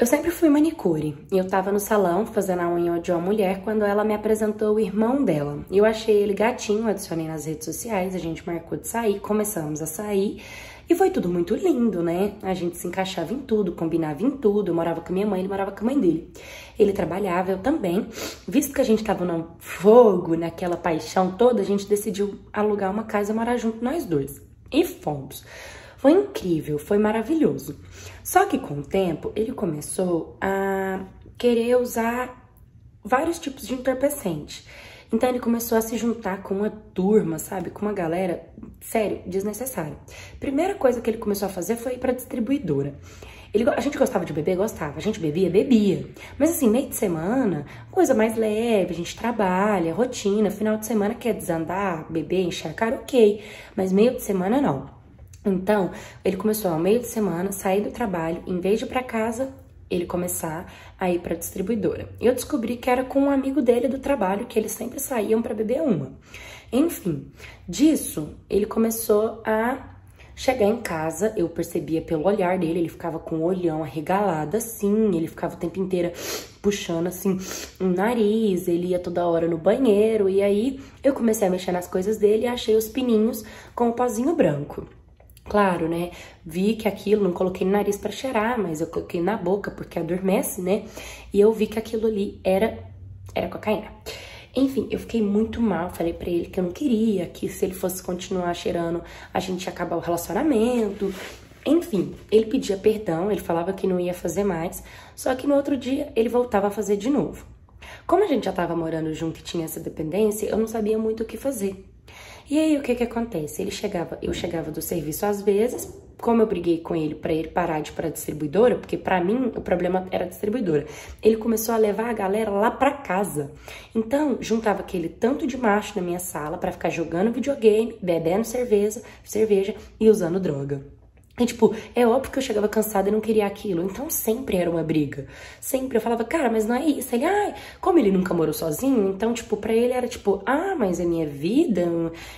Eu sempre fui manicure. Eu tava no salão fazendo a unha de uma mulher quando ela me apresentou o irmão dela. Eu achei ele gatinho, adicionei nas redes sociais, a gente marcou de sair, começamos a sair e foi tudo muito lindo, né? A gente se encaixava em tudo, combinava em tudo. Eu morava com a minha mãe, ele morava com a mãe dele. Ele trabalhava, eu também. Visto que a gente tava no fogo, naquela paixão toda, a gente decidiu alugar uma casa e morar junto nós dois. E fomos. Foi incrível, foi maravilhoso. Só que com o tempo, ele começou a querer usar vários tipos de entorpecente. Então ele começou a se juntar com uma turma, sabe? Com uma galera, sério, desnecessária. Primeira coisa que ele começou a fazer foi ir pra distribuidora. A gente gostava de beber? Gostava. A gente bebia? Bebia. Mas assim, meio de semana, coisa mais leve, a gente trabalha, rotina. Final de semana quer desandar, beber, encher a cara, ok. Mas meio de semana, não. Então, ele começou ao meio de semana, sair do trabalho, em vez de ir pra casa, ele começar a ir pra distribuidora. Eu descobri que era com um amigo dele do trabalho, que eles sempre saíam pra beber uma. Enfim, disso, ele começou a chegar em casa, eu percebia pelo olhar dele, ele ficava com o olhão arregalado assim, ele ficava o tempo inteiro puxando assim o nariz, ele ia toda hora no banheiro, e aí eu comecei a mexer nas coisas dele e achei os pininhos com o pozinho branco. Claro, né? Vi que aquilo, não coloquei no nariz pra cheirar, mas eu coloquei na boca porque adormece, né? E eu vi que aquilo ali era cocaína. Enfim, eu fiquei muito mal, falei pra ele que eu não queria, que se ele fosse continuar cheirando, a gente ia acabar o relacionamento. Enfim, ele pedia perdão, ele falava que não ia fazer mais, só que no outro dia ele voltava a fazer de novo. Como a gente já tava morando junto e tinha essa dependência, eu não sabia muito o que fazer. E aí, o que que acontece? Eu chegava do serviço às vezes, como eu briguei com ele pra ele parar de ir pra distribuidora, porque pra mim o problema era a distribuidora, ele começou a levar a galera lá pra casa. Então, juntava aquele tanto de macho na minha sala pra ficar jogando videogame, bebendo cerveja e usando droga. E, tipo, é óbvio que eu chegava cansada e não queria aquilo. Então, sempre era uma briga. Sempre eu falava, cara, mas não é isso. Ele, como ele nunca morou sozinho, então, tipo, pra ele era tipo, mas é minha vida.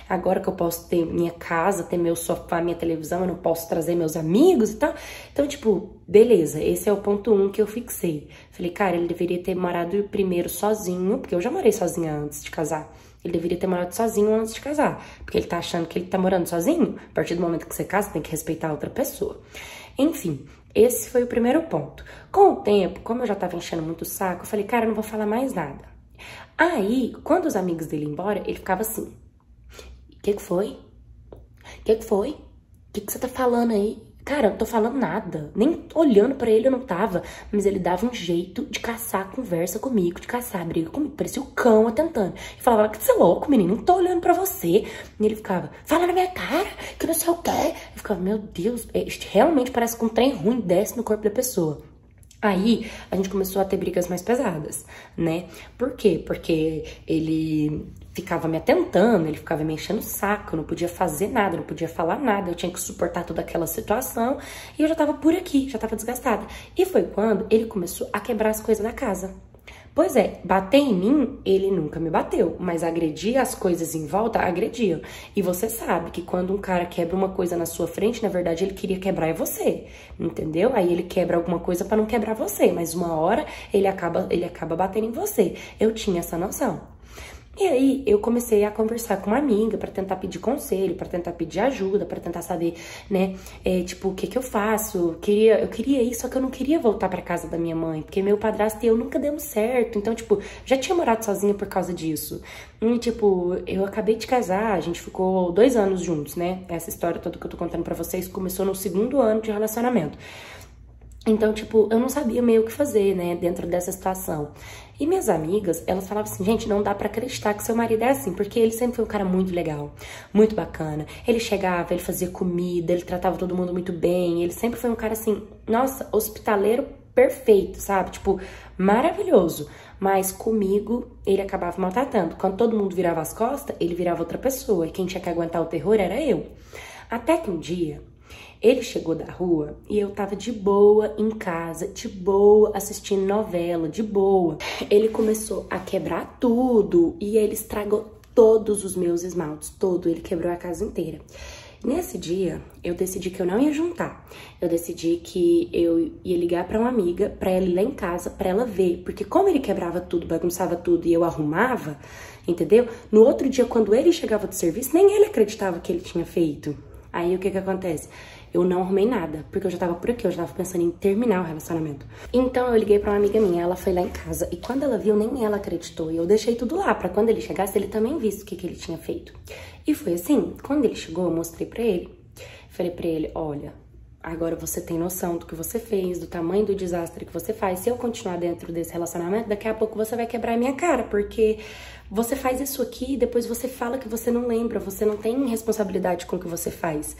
Agora que eu posso ter minha casa, ter meu sofá, minha televisão, eu não posso trazer meus amigos e tal. Então, tipo, beleza, esse é o ponto 1 que eu fixei. Falei, cara, ele deveria ter morado primeiro sozinho, porque eu já morei sozinha antes de casar. Ele deveria ter morado sozinho antes de casar, porque ele tá achando que ele tá morando sozinho. A partir do momento que você casa, tem que respeitar a outra pessoa. Enfim, esse foi o primeiro ponto. Com o tempo, como eu já tava enchendo muito o saco, eu falei, cara, eu não vou falar mais nada. Aí, quando os amigos dele iam embora, ele ficava assim, o que que foi? O que que foi? O que que você tá falando aí? Cara, eu não tô falando nada. Nem olhando pra ele eu não tava. Mas ele dava um jeito de caçar conversa comigo, de caçar briga comigo. Parecia o cão atentando. E falava, que você é louco, menino, não tô olhando pra você. E ele ficava, fala na minha cara, que não sei o quê. Eu ficava, meu Deus, realmente parece que um trem ruim desce no corpo da pessoa. Aí, a gente começou a ter brigas mais pesadas, né? Por quê? Porque ele ficava me atentando, ele ficava me enchendo o saco, eu não podia fazer nada, não podia falar nada, eu tinha que suportar toda aquela situação e eu já tava por aqui, já tava desgastada. E foi quando ele começou a quebrar as coisas da casa. Pois é, bater em mim, ele nunca me bateu, mas agredir as coisas em volta, agrediam. E você sabe que quando um cara quebra uma coisa na sua frente, na verdade ele queria quebrar você, entendeu? Aí ele quebra alguma coisa pra não quebrar você, mas uma hora ele acaba batendo em você. Eu tinha essa noção. E aí, eu comecei a conversar com uma amiga pra tentar pedir conselho, pra tentar pedir ajuda, pra tentar saber, né, tipo, o que que eu faço. Eu queria ir, só que eu não queria voltar pra casa da minha mãe, porque meu padrasto e eu nunca demos certo. Então, tipo, já tinha morado sozinha por causa disso. E, tipo, eu acabei de casar, a gente ficou 2 anos juntos, né? Essa história toda que eu tô contando pra vocês começou no 2º ano de relacionamento. Então, tipo, eu não sabia meio o que fazer, né, dentro dessa situação. E minhas amigas, elas falavam assim, gente, não dá pra acreditar que seu marido é assim, porque ele sempre foi um cara muito legal, muito bacana. Ele chegava, ele fazia comida, ele tratava todo mundo muito bem, ele sempre foi um cara assim, nossa, hospitaleiro perfeito, sabe? Tipo, maravilhoso. Mas comigo, ele acabava maltratando. Quando todo mundo virava as costas, ele virava outra pessoa, e quem tinha que aguentar o terror era eu. Até que um dia, ele chegou da rua e eu tava de boa em casa, de boa, assistindo novela, de boa. Ele começou a quebrar tudo e ele estragou todos os meus esmaltes, todo. Ele quebrou a casa inteira. Nesse dia, eu decidi que eu não ia juntar. Eu decidi que eu ia ligar pra uma amiga, pra ela ir lá em casa, pra ela ver. Porque como ele quebrava tudo, bagunçava tudo e eu arrumava, entendeu? No outro dia, quando ele chegava do serviço, nem ele acreditava que ele tinha feito. Aí, o que que acontece? Eu não arrumei nada, porque eu já tava por aqui, eu já tava pensando em terminar o relacionamento. Então, eu liguei pra uma amiga minha, ela foi lá em casa, e quando ela viu, nem ela acreditou. E eu deixei tudo lá, pra quando ele chegasse, ele também visse o que que ele tinha feito. E foi assim, quando ele chegou, eu mostrei pra ele. Falei pra ele, olha, agora você tem noção do que você fez, do tamanho do desastre que você faz. Se eu continuar dentro desse relacionamento, daqui a pouco você vai quebrar a minha cara, porque você faz isso aqui e depois você fala que você não lembra, você não tem responsabilidade com o que você faz.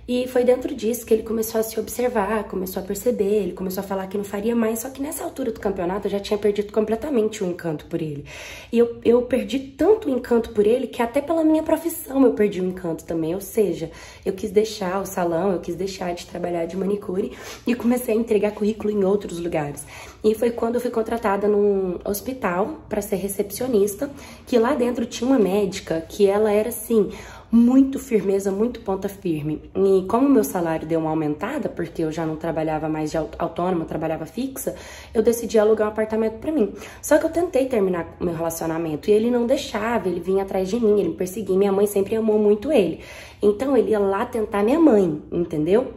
E foi dentro disso que ele começou a se observar, começou a perceber, ele começou a falar que não faria mais, só que nessa altura do campeonato eu já tinha perdido completamente o encanto por ele. E eu perdi tanto o encanto por ele que até pela minha profissão eu perdi o encanto também, ou seja, eu quis deixar o salão, eu quis deixar de trabalhar de manicure e comecei a entregar currículo em outros lugares. E foi quando eu fui contratada num hospital para ser recepcionista, que lá dentro tinha uma médica que ela era assim, muito firmeza, muito ponta firme. E como o meu salário deu uma aumentada, porque eu já não trabalhava mais de autônoma, trabalhava fixa, eu decidi alugar um apartamento pra mim. Só que eu tentei terminar o meu relacionamento e ele não deixava, ele vinha atrás de mim, ele me perseguia. Minha mãe sempre amou muito ele. Então ele ia lá tentar minha mãe, entendeu?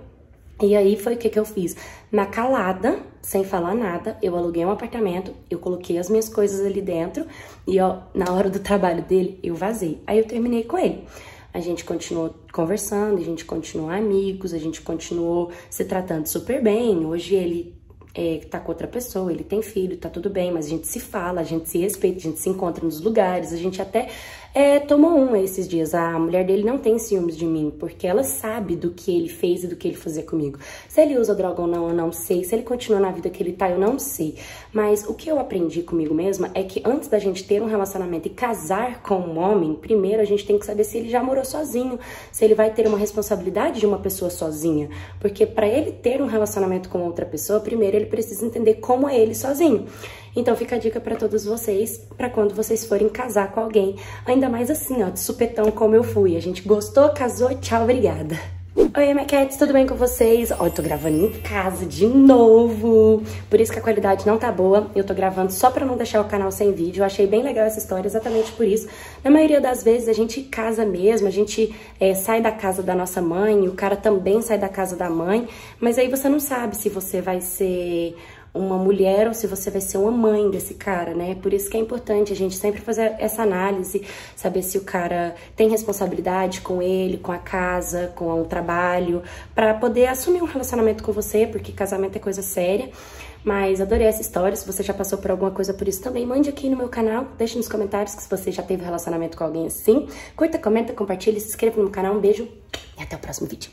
E aí foi o que eu fiz? Na calada, sem falar nada, eu aluguei um apartamento, eu coloquei as minhas coisas ali dentro e ó, na hora do trabalho dele, eu vazei. Aí eu terminei com ele. A gente continuou conversando, a gente continuou amigos, a gente continuou se tratando super bem. Hoje ele tá com outra pessoa, ele tem filho, tá tudo bem, mas a gente se fala, a gente se respeita, a gente se encontra nos lugares, a gente até tomou esses dias. A mulher dele não tem ciúmes de mim, porque ela sabe do que ele fez e do que ele fazia comigo. Se ele usa droga ou não, eu não sei. Se ele continua na vida que ele tá, eu não sei. Mas o que eu aprendi comigo mesma é que antes da gente ter um relacionamento e casar com um homem, primeiro a gente tem que saber se ele já morou sozinho, se ele vai ter uma responsabilidade de uma pessoa sozinha. Porque pra ele ter um relacionamento com outra pessoa, primeiro ele precisa entender como é ele sozinho. Então fica a dica pra todos vocês, pra quando vocês forem casar com alguém, ainda mais assim, ó, de supetão como eu fui. A gente gostou, casou, tchau, obrigada. Oi, minha cats, tudo bem com vocês? Ó, eu tô gravando em casa de novo, por isso que a qualidade não tá boa. Eu tô gravando só pra não deixar o canal sem vídeo. Eu achei bem legal essa história, exatamente por isso. Na maioria das vezes a gente casa mesmo, a gente sai da casa da nossa mãe, o cara também sai da casa da mãe, mas aí você não sabe se você vai ser uma mulher ou se você vai ser uma mãe desse cara, né? Por isso que é importante a gente sempre fazer essa análise, saber se o cara tem responsabilidade com ele, com a casa, com o trabalho, pra poder assumir um relacionamento com você, porque casamento é coisa séria. Mas adorei essa história. Se você já passou por alguma coisa por isso também, mande aqui no meu canal, deixe nos comentários se você já teve relacionamento com alguém assim. Curta, comenta, compartilha, se inscreva no meu canal. Um beijo e até o próximo vídeo.